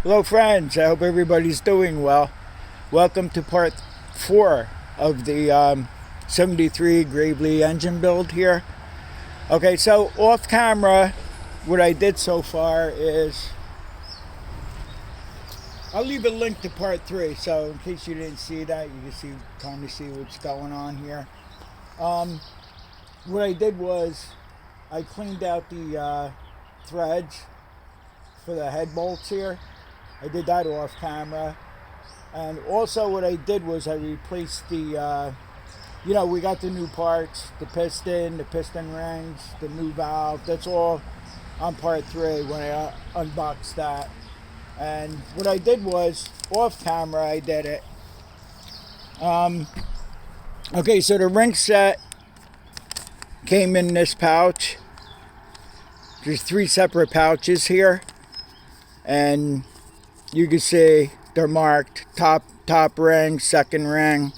Hello friends, I hope everybody's doing well. Welcome to part 4 of the 73 Gravely engine build here. Okay, so off camera, what I did so far is, I'll leave a link to part 3, so in case you didn't see that, you can kind of see what's going on here. What I did was, I cleaned out the threads for the head bolts here. I did that off camera. And also what I did was I replaced the, we got the new parts, the piston rings, the new valve. That's all on part 3 when I unboxed that. And what I did was, off camera I did it. Okay, so the ring set came in this pouch. There's 3 separate pouches here. And you can see they're marked top ring, second ring,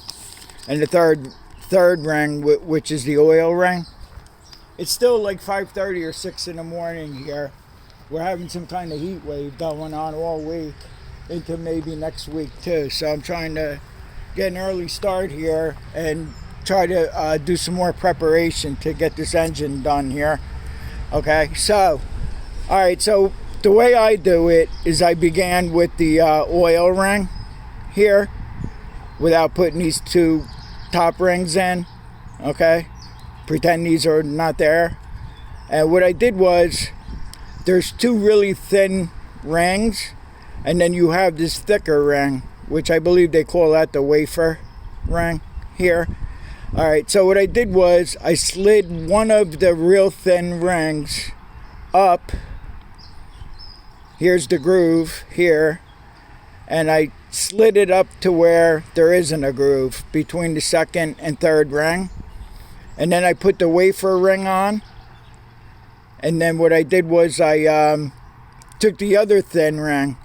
and the third ring, which is the oil ring. It's still like 5:30 or 6 in the morning here. We're having some kind of heat wave going on all week into maybe next week too. So I'm trying to get an early start here and try to do some more preparation to get this engine done here. Okay, so all right, so the way I do it is I began with the oil ring here without putting these 2 top rings in. Okay, pretend these are not there. And what I did was, there's 2 really thin rings, and then you have this thicker ring, which I believe they call that the wafer ring here. All right, so what I did was I slid one of the real thin rings up. Here's the groove here, and I slid it up to where there isn't a groove between the second and third ring. And then I put the wafer ring on. And then what I did was I took the other thin ring.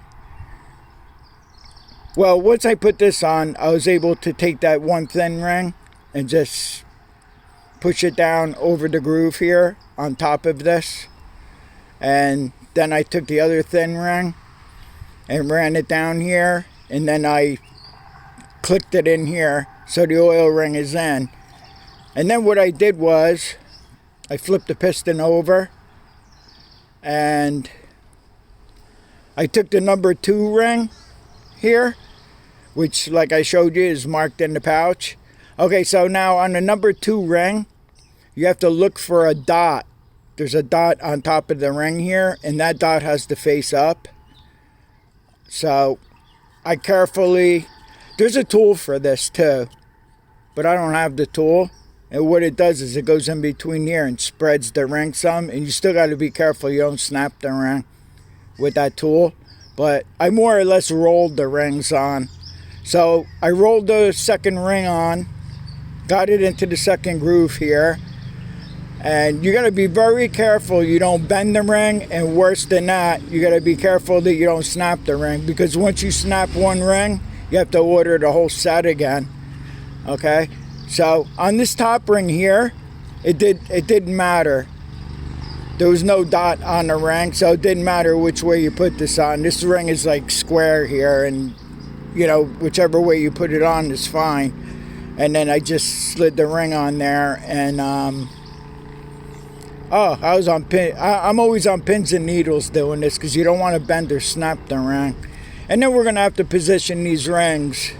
Well, once I put this on, I was able to take that one thin ring and just push it down over the groove here on top of this. And then I took the other thin ring and ran it down here, and then I clicked it in here so the oil ring is in. And then what I did was I flipped the piston over and I took the number 2 ring here, which, like I showed you, is marked in the pouch. Okay, so now on the number 2 ring, you have to look for a dot. There's a dot on top of the ring here, and that dot has to face up. So I carefully, there's a tool for this too, but I don't have the tool. And what it does is it goes in between here and spreads the ring some, and you still got to be careful you don't snap the ring with that tool. But I more or less rolled the rings on. So I rolled the second ring on, got it into the second groove here. And you got to be very careful you don't bend the ring, and worse than that, you got to be careful that you don't snap the ring, because once you snap one ring, you have to order the whole set again. Okay, so on this top ring here, it didn't matter. There was no dot on the ring, so it didn't matter which way you put this on. This ring is like square here, and whichever way you put it on is fine. And then I just slid the ring on there, and I was on pin. I'm always on pins and needles doing this, because you don't want to bend or snap the ring. And then we're going to have to position these rings.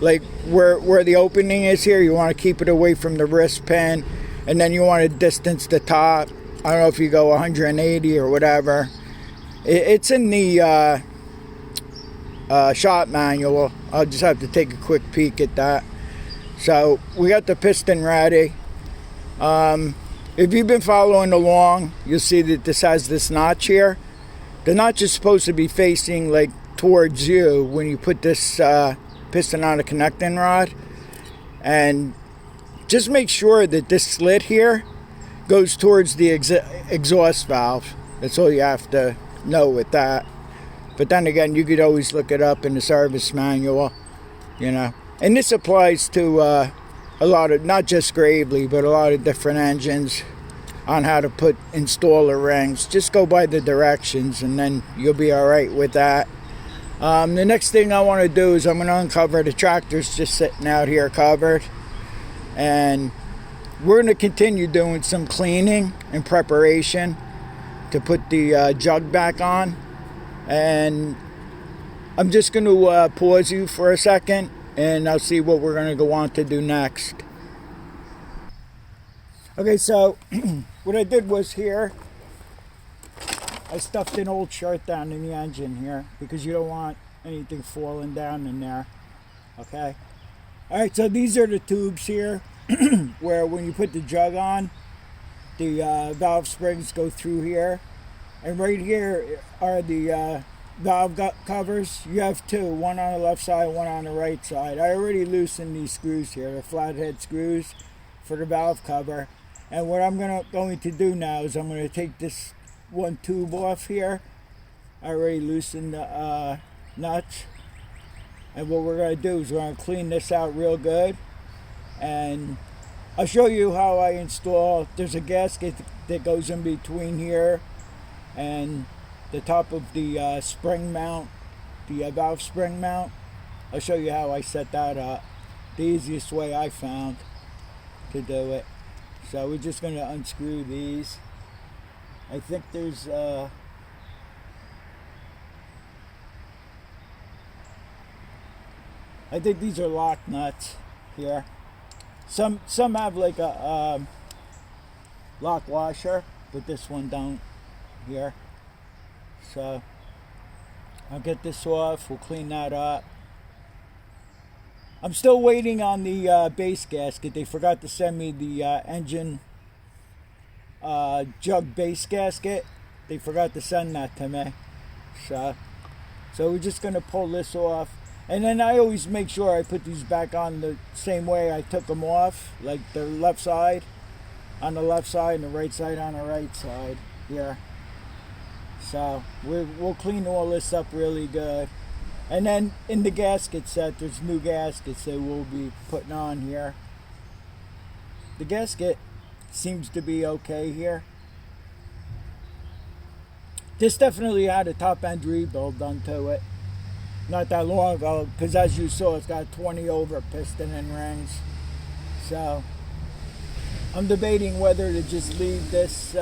Like where the opening is here, you want to keep it away from the wrist pin. And then you want to distance the top. I don't know if you go 180 or whatever. It's in the shop manual. I'll just have to take a quick peek at that. So we got the piston ready. If you've been following along, you'll see that this has this notch here. The notch is supposed to be facing like towards you when you put this piston on a connecting rod. And just make sure that this slit here goes towards the exhaust valve. That's all you have to know with that. But then again, you could always look it up in the service manual, And this applies to a lot of, not just Gravely, but a lot of different engines on how to install the rings. Just go by the directions, and then you'll be all right with that. The next thing I want to do is I'm going to uncover the tractors just sitting out here covered. And we're going to continue doing some cleaning in preparation to put the jug back on. And I'm just going to pause you for a second and I'll see what we're going to go on to do next. Okay, so what I did was here, I stuffed an old shirt down in the engine here because you don't want anything falling down in there. Okay. Alright, so these are the tubes here where when you put the jug on, the valve springs go through here. And right here are the valve covers. You have two, one on the left side, one on the right side. I already loosened these screws here, the flathead screws for the valve cover. And what I'm going to do now is I'm going to take this one tube off here. I already loosened the nuts. And what we're going to do is we're going to clean this out real good. And I'll show you how I install. There's a gasket that goes in between here and the top of the spring mount, the valve spring mount. I'll show you how I set that up. The easiest way I found to do it. So we're just going to unscrew these. I think there's I think these are lock nuts here. Some have like a lock washer, but this one don't here. So I'll get this off. We'll clean that up. I'm still waiting on the base gasket. They forgot to send me the engine jug base gasket. They forgot to send that to me. So we're just going to pull this off. And then I always make sure I put these back on the same way I took them off. Like the left side on the left side and the right side on the right side here. So we'll clean all this up really good. And then in the gasket set, there's new gaskets that we'll be putting on here. The gasket seems to be okay here. This definitely had a top end rebuild done to it not that long ago, because as you saw, it's got 20 over piston and rings. So I'm debating whether to just leave this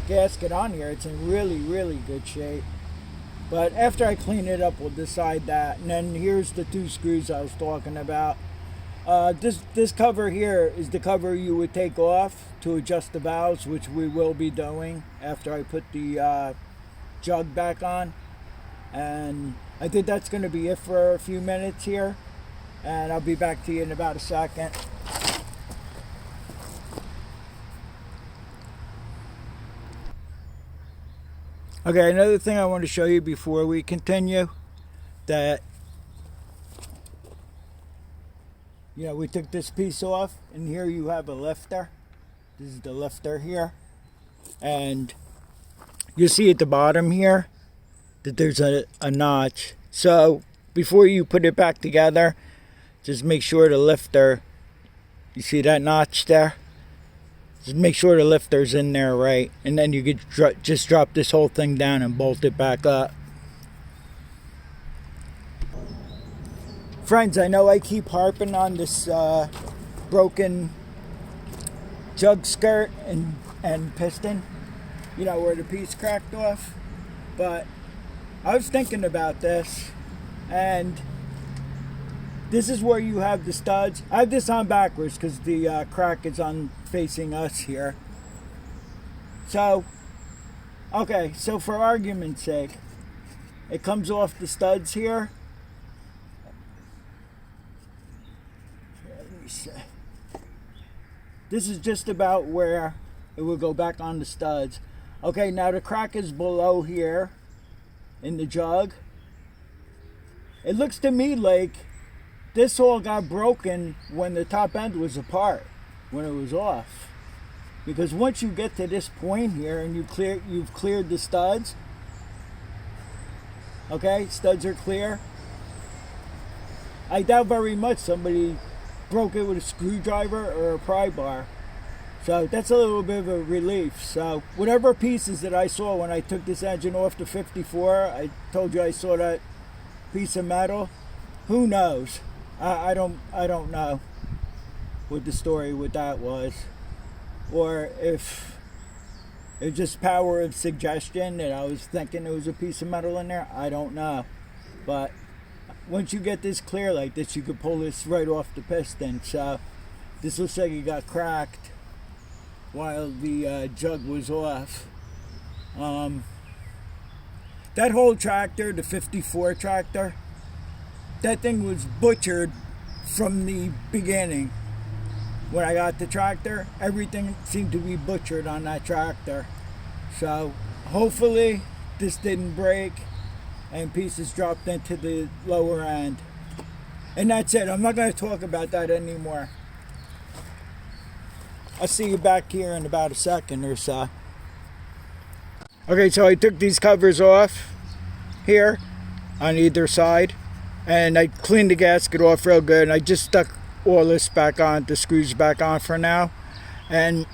gasket on here. It's in really good shape. But after I clean it up, we'll decide that. And then here's the two screws I was talking about. This cover here is the cover you would take off to adjust the valves, which we will be doing after I put the jug back on. And I think that's going to be it for a few minutes here. And I'll be back to you in about a second. Okay, another thing I want to show you before we continue, that we took this piece off, and here you have a lifter. This is the lifter here, and you see at the bottom here that there's a notch. So before you put it back together, just make sure the lifter, you see that notch there? Just make sure the lifter's in there right, and then you could just drop this whole thing down and bolt it back up. Friends, I know I keep harping on this broken jug skirt and piston, where the piece cracked off. But I was thinking about this, and this is where you have the studs. I have this on backwards because the crack is on facing us here. So, okay, so for argument's sake, it comes off the studs here. Let me see. This is just about where it will go back on the studs. Okay, now the crack is below here in the jug. It looks to me like this all got broken when the top end was apart, when it was off. Because once you get to this point here and you've cleared the studs, okay, studs are clear. I doubt very much somebody broke it with a screwdriver or a pry bar. So that's a little bit of a relief. So whatever pieces that I saw when I took this engine off to 54, I told you I saw that piece of metal. Who knows? I don't know what the story with that was, or if it's just power of suggestion that I was thinking there was a piece of metal in there. I don't know, but once you get this clear like this, you could pull this right off the piston. So this looks like it got cracked while the jug was off. That whole tractor, the 54 tractor, that thing was butchered from the beginning. When I got the tractor, everything seemed to be butchered on that tractor. So hopefully this didn't break and pieces dropped into the lower end. And that's it. I'm not going to talk about that anymore. I'll see you back here in about a second or so. Okay, so I took these covers off here on either side, and I cleaned the gasket off real good, and I just stuck all this back on, the screws back on for now. And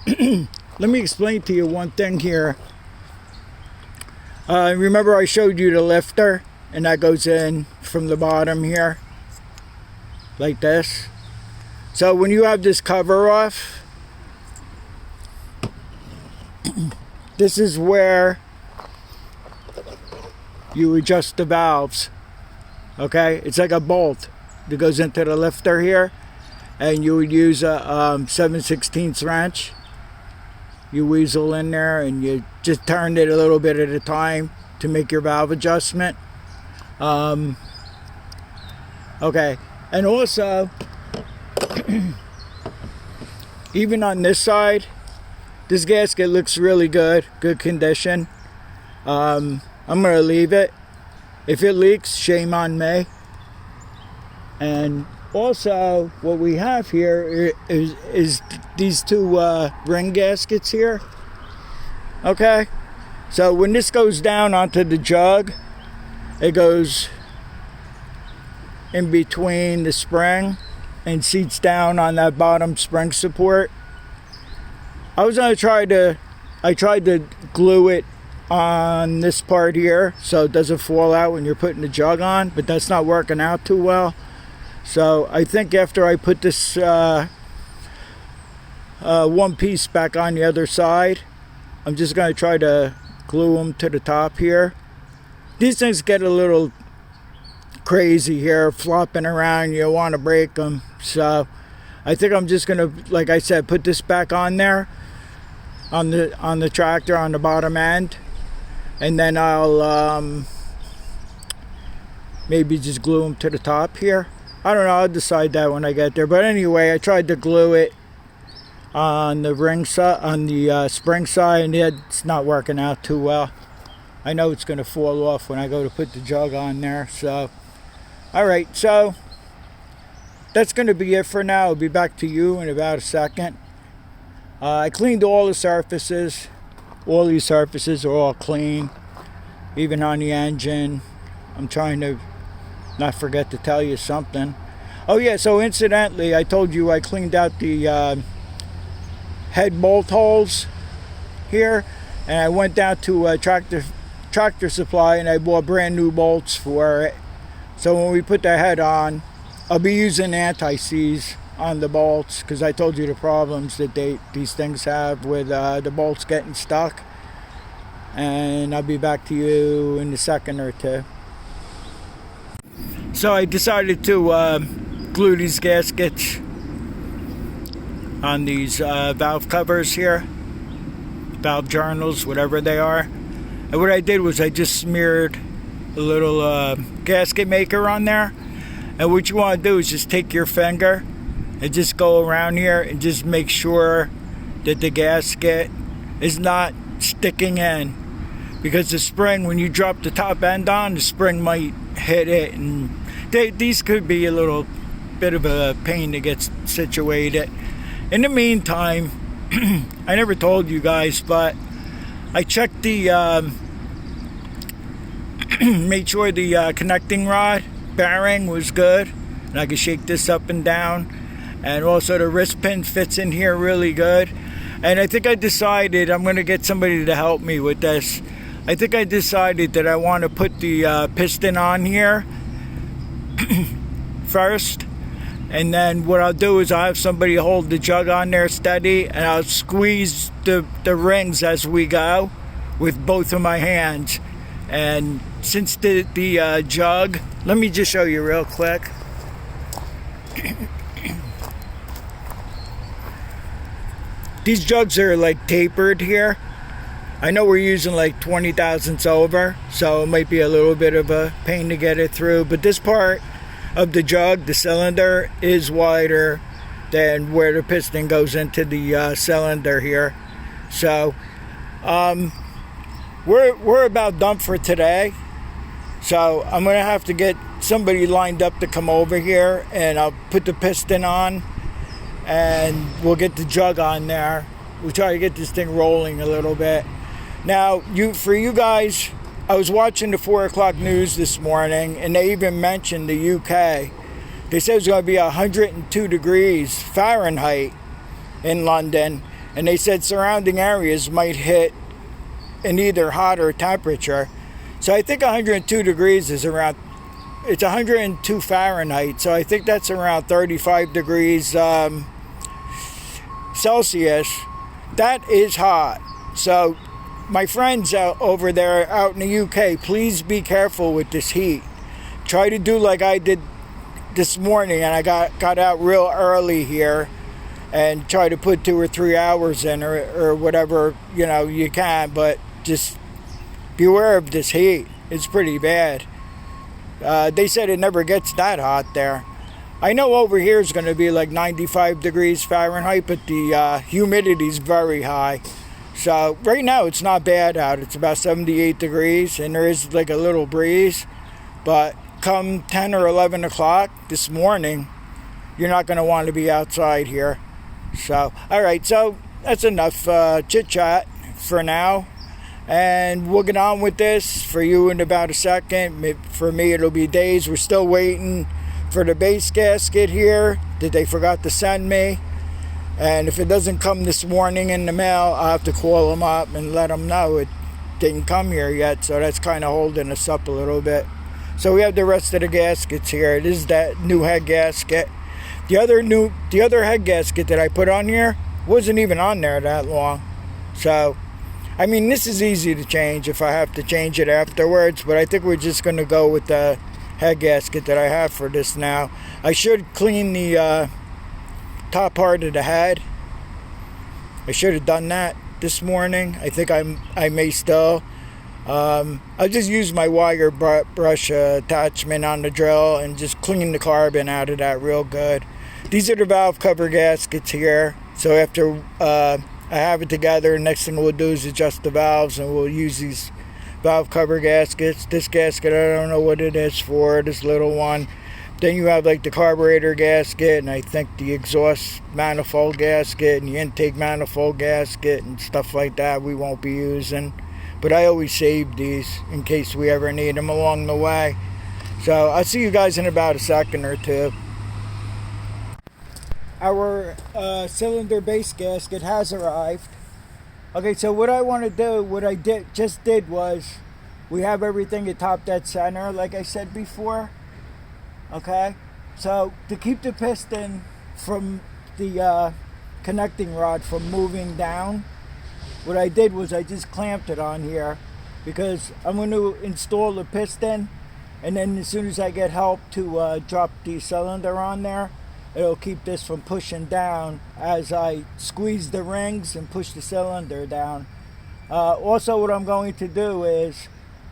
let me explain to you one thing here. Remember I showed you the lifter, and that goes in from the bottom here like this. So when you have this cover off, this is where you adjust the valves. Okay, it's like a bolt that goes into the lifter here, and you would use a 7/16 wrench. You weasel in there and you just turn it a little bit at a time to make your valve adjustment. Okay, and also even on this side, this gasket looks really good condition. I'm gonna leave it. If it leaks, shame on me. And also what we have here is these two ring gaskets here. Okay, so when this goes down onto the jug, it goes in between the spring and seats down on that bottom spring support. I tried to glue it on this part here so it doesn't fall out when you're putting the jug on, but that's not working out too well. So I think after I put this one piece back on the other side, I'm just going to try to glue them to the top here. These things get a little crazy here, flopping around. You want to break them. So I think I'm just going to, like I said, put this back on there on the tractor on the bottom end, and then I'll maybe just glue them to the top here. I don't know, I'll decide that when I get there. But anyway, I tried to glue it on the ring side, on the spring side, and it's not working out too well. I know it's going to fall off when I go to put the jug on there. So alright, so that's going to be it for now. I'll be back to you in about a second. I cleaned all the surfaces. All these surfaces are all clean, even on the engine. I'm trying to not forget to tell you something. Oh yeah, so incidentally, I told you I cleaned out the head bolt holes here, and I went down to Tractor Supply and I bought brand new bolts for it. So when we put the head on, I'll be using anti-seize on the bolts, because I told you the problems that these things have with the bolts getting stuck. And I'll be back to you in a second or two. So I decided to glue these gaskets on these valve covers here, valve journals, whatever they are. And what I did was I just smeared a little gasket maker on there. And what you want to do is just take your finger and just go around here and just make sure that the gasket is not sticking in, because the spring, when you drop the top end on, the spring might hit it, and these could be a little bit of a pain to get situated. In the meantime, I never told you guys, but I checked the made sure the connecting rod bearing was good, and I could shake this up and down. And also the wrist pin fits in here really good. And I think I decided I'm going to get somebody to help me with this. I think I decided that I want to put the piston on here first. And then what I'll do is I'll have somebody hold the jug on there steady, and I'll squeeze the rings as we go with both of my hands. And since the jug, let me just show you real quick. These jugs are like tapered here. I know we're using like 20 thousandths over, so it might be a little bit of a pain to get it through, but this part of the jug, the cylinder, is wider than where the piston goes into the cylinder here. So we're about done for today. So I'm gonna have to get somebody lined up to come over here, and I'll put the piston on and we'll get the jug on there. We'll try to get this thing rolling a little bit. Now, for you guys, I was watching the 4 o'clock news this morning, and they even mentioned the UK. They said it's going to be 102 degrees Fahrenheit in London, and they said surrounding areas might hit an either hotter temperature. So I think 102 degrees is around, it's 102 Fahrenheit, so I think that's around 35 degrees Celsius. That is hot. So my friends out over there out in the UK, please be careful with this heat. Try to do like I did this morning, and I got out real early here and try to put 2 or 3 hours in, or whatever you can, but just beware of this heat. It's pretty bad. They said it never gets that hot there. I know over here is going to be like 95 degrees Fahrenheit, but the humidity is very high. So right now it's not bad out. It's about 78 degrees, and there is like a little breeze. But come 10 or 11 o'clock this morning, you're not going to want to be outside here. So, all right, so that's enough chit-chat for now. And we'll get on with this for you in about a second. For me, it'll be days. We're still waiting for the base gasket here that they forgot to send me. And if it doesn't come this morning in the mail, I'll have to call them up and let them know it didn't come here yet. So that's kind of holding us up a little bit. So we have the rest of the gaskets here. This is that new head gasket. The other head gasket that I put on here wasn't even on there that long. So, I mean, this is easy to change if I have to change it afterwards. But I think we're just going to go with the head gasket that I have for this now. I should clean the top part of the head. I should have done that this morning. I think I may still. I'll just use my wire brush attachment on the drill and just clean the carbon out of that real good. These are the valve cover gaskets here. So after I have it together, the next thing we'll do is adjust the valves, and we'll use these valve cover gaskets. This gasket, I don't know what it is for, this little one. Then you have like the carburetor gasket, and I think the exhaust manifold gasket and the intake manifold gasket and stuff like that we won't be using. But I always save these in case we ever need them along the way. So I'll see you guys in about a second or two. Our cylinder base gasket has arrived. Okay, so what I want to do, what I just did was, we have everything at top dead center, like I said before. Okay, so to keep the piston from the connecting rod from moving down, what I did was I just clamped it on here, because I'm going to install the piston, and then as soon as I get help to drop the cylinder on there, it'll keep this from pushing down as I squeeze the rings and push the cylinder down. Also, what I'm going to do is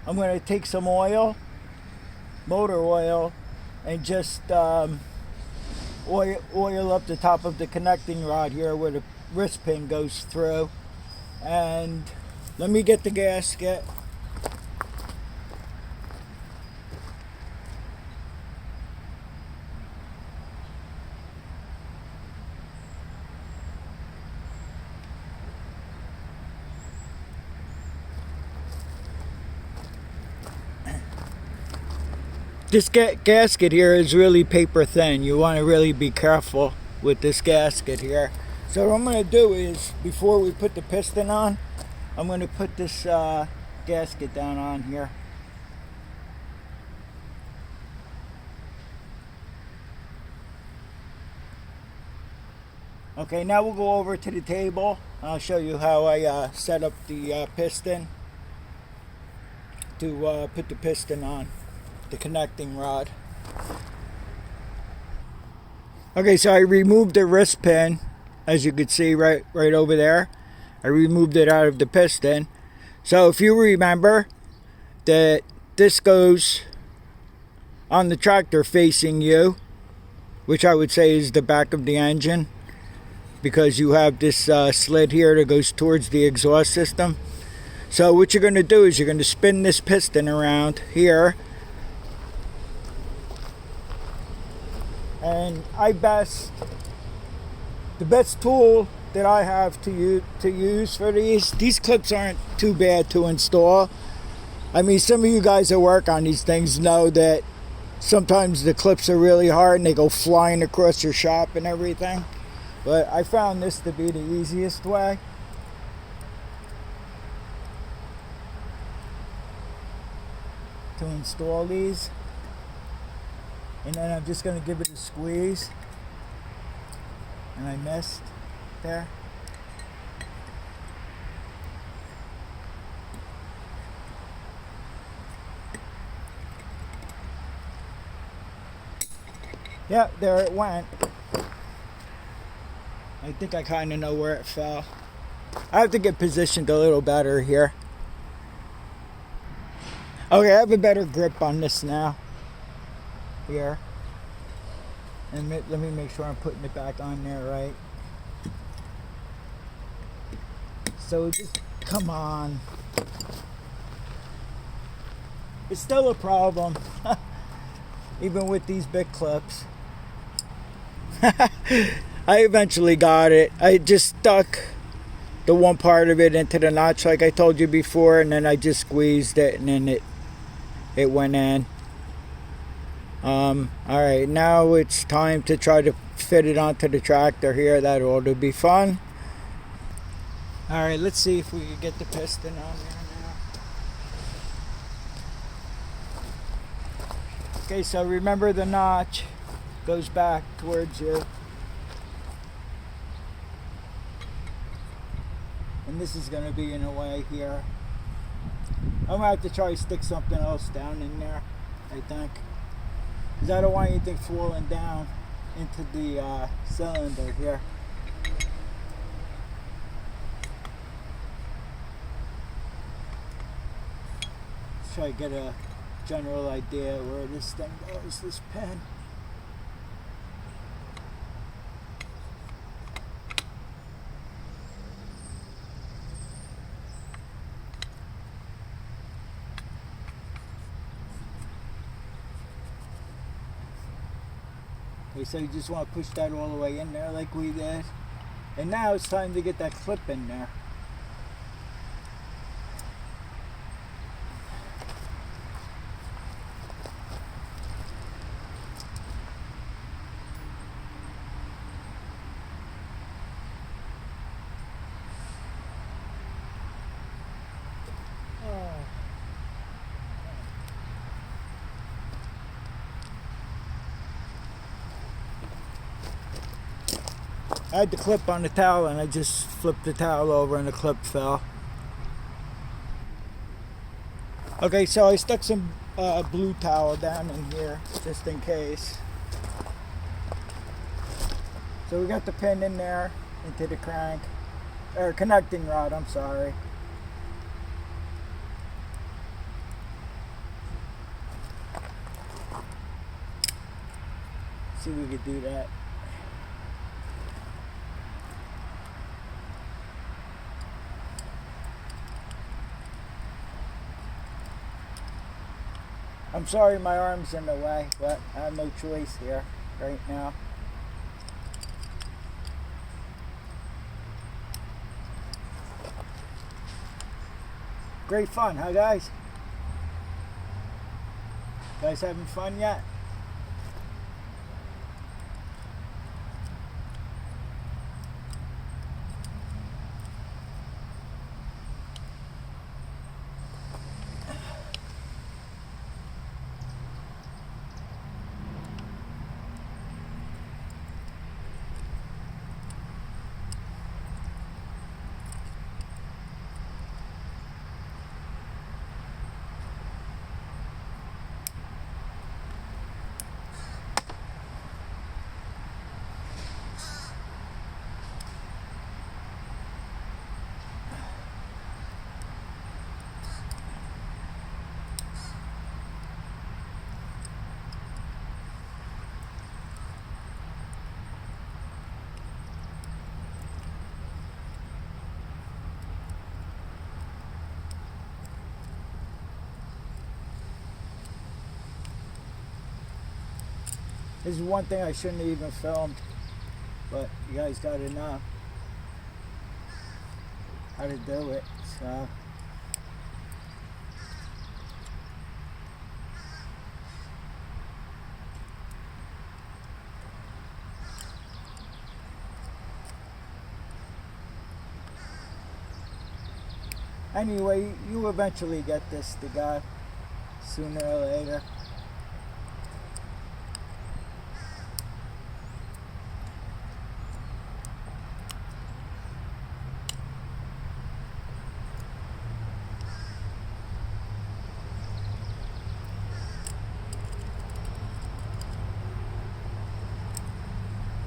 I'm going to take some oil, motor oil, and just oil up the top of the connecting rod here where the wrist pin goes through. And let me get the gasket. This gasket here is really paper thin. You want to really be careful with this gasket here. So what I'm going to do is, before we put the piston on, I'm going to put this gasket down on here. Okay, now we'll go over to the table. I'll show you how I set up the piston to put the piston on the connecting rod. Okay, so I removed the wrist pin, as you can see right over there. I removed it out of the piston. So if you remember that this goes on the tractor facing you, which I would say is the back of the engine, because you have this slit here that goes towards the exhaust system. So what you're going to do is you're going to spin this piston around here, and the best tool that I have to use for these clips aren't too bad to install. I mean, some of you guys that work on these things know that sometimes the clips are really hard and they go flying across your shop and everything. But I found this to be the easiest way. To install these. And then I'm just going to give it a squeeze. And I missed there. Yeah, there it went. I think I kind of know where it fell. I have to get positioned a little better here. Okay, I have a better grip on this now. Here. And let me make sure I'm putting it back on there right. So just, come on. It's still a problem. Even with these big clips. I eventually got it. I just stuck the one part of it into the notch like I told you before, and then I just squeezed it and then it went in. Alright, now it's time to try to fit it onto the tractor here. That ought to be fun. Alright, let's see if we can get the piston on there now. Okay, so remember the notch goes back towards you. And this is going to be in a way here. I'm going to have to try to stick something else down in there, I think. Because I don't want anything falling down into the cylinder here. Let's try to get a general idea where this thing goes, this pin. Okay, so you just want to push that all the way in there like we did. And now it's time to get that clip in there. I had the clip on the towel and I just flipped the towel over and the clip fell. Okay, so I stuck some blue towel down in here just in case. So we got the pin in there into the crank, or connecting rod, I'm sorry. See if we could do that. I'm sorry my arm's in the way, but I have no choice here right now. Great fun, huh guys? You guys having fun yet? This is one thing I shouldn't have even filmed, but you guys gotta know how to do it, so. Anyway, you eventually get this to go, sooner or later.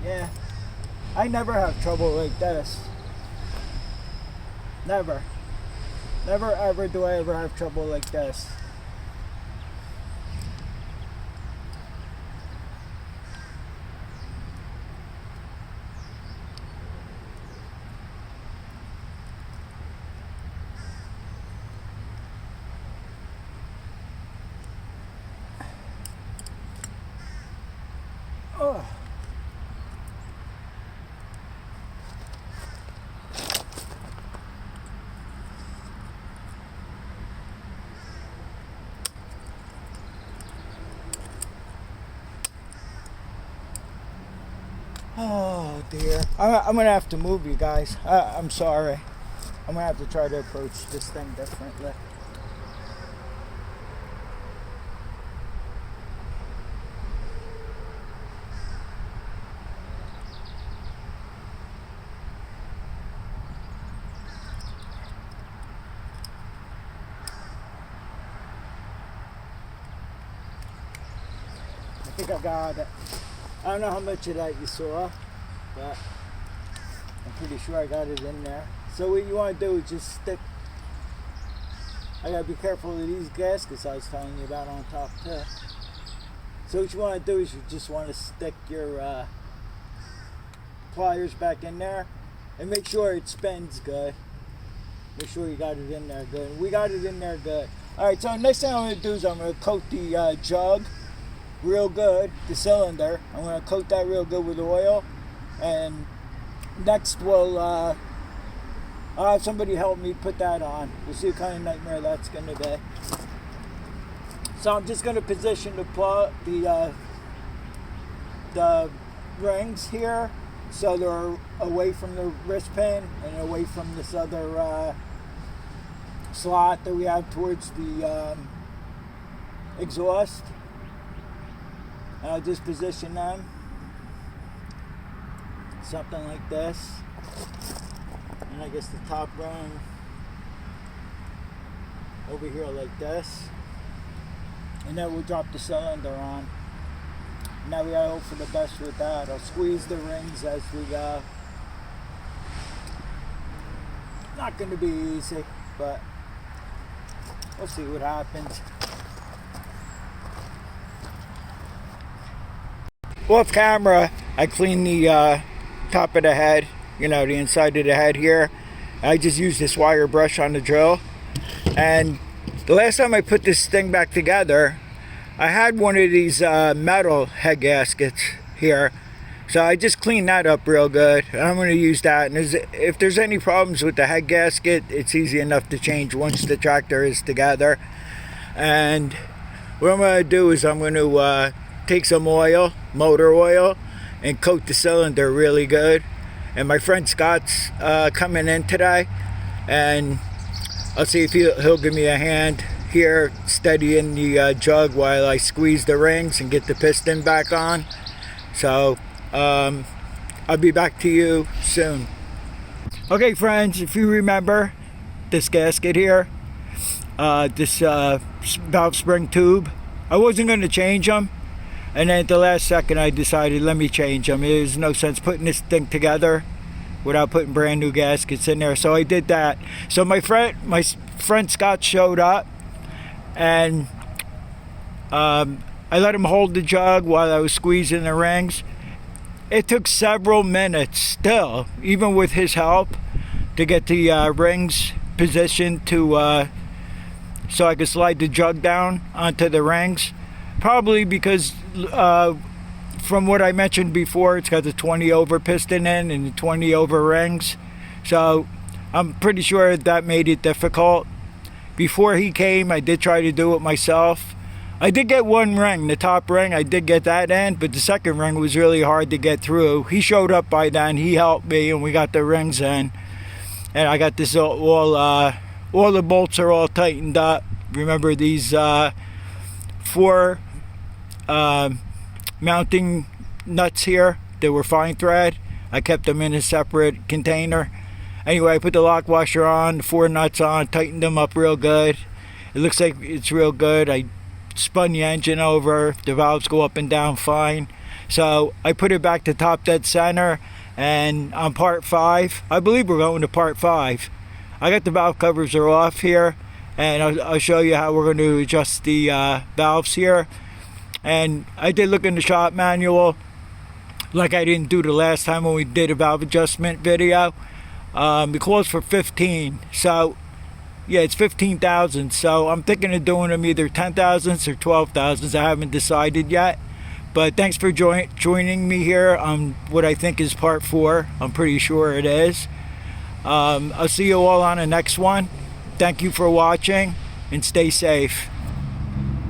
Yeah, I never have trouble like this. Never. Never ever do I ever have trouble like this. Oh. Oh dear. I'm gonna have to move, you guys. I'm sorry. I'm gonna have to try to approach this thing differently. I think I got it. I don't know how much of that you saw, but I'm pretty sure I got it in there. So what you want to do is just stick. I gotta be careful of these gaskets I was telling you about on top too. So what you want to do is you just want to stick your pliers back in there and make sure it spins good. Make sure you got it in there good. We got it in there good. Alright, so next thing I'm going to do is I'm going to coat the jug real good, the cylinder. I'm going to coat that real good with oil, and next I'll have somebody help me put that on. We'll see what kind of nightmare that's going to be. So I'm just going to position the rings here so they're away from the wrist pin and away from this other slot that we have towards the exhaust. And I'll just position them something like this, and I guess the top ring over here like this, and then we'll drop the cylinder on. Now we gotta hope for the best with that. I'll squeeze the rings as we go. Not gonna be easy, but we'll see what happens. Off camera, I cleaned the top of the head, you know, the inside of the head here. I just used this wire brush on the drill. And the last time I put this thing back together, I had one of these metal head gaskets here. So I just cleaned that up real good. And I'm going to use that. And if there's any problems with the head gasket, it's easy enough to change once the tractor is together. And what I'm going to do is I'm going to take some oil, motor oil, and coat the cylinder really good. And my friend Scott's coming in today, and I'll see if he'll give me a hand here steadying the jug while I squeeze the rings and get the piston back on. So I'll be back to you soon. Okay friends, if you remember this gasket here, this valve spring tube, I wasn't going to change them. And then at the last second I decided, let me change them. There's no sense putting this thing together without putting brand new gaskets in there. So I did that. So my friend Scott showed up, and I let him hold the jug while I was squeezing the rings. It took several minutes still, even with his help, to get the rings positioned to so I could slide the jug down onto the rings. Probably because from what I mentioned before, it's got the 20 over piston in and the 20 over rings. So I'm pretty sure that made it difficult. Before he came, I did try to do it myself. I did get one ring, the top ring, I did get that in, but the second ring was really hard to get through. He showed up by then, he helped me, and we got the rings in. And I got this all the bolts are all tightened up. Remember these 4 mounting nuts here? They were fine thread. I kept them in a separate container. Anyway, I put the lock washer on, the 4 nuts on, tightened them up real good. It looks like it's real good. I spun the engine over. The valves go up and down fine. So I put it back to top dead center, and on part 5, I believe we're going to part 5. I got the valve covers are off here, and I'll show you how we're going to adjust the valves here. And I did look in the shop manual, like I didn't do the last time when we did a valve adjustment video. It calls for 15, so yeah, it's 15,000. So I'm thinking of doing them either 10,000s or 12,000s. I haven't decided yet. But thanks for joining me here on what I think is part 4. I'm pretty sure it is. I'll see you all on the next one. Thank you for watching, and stay safe.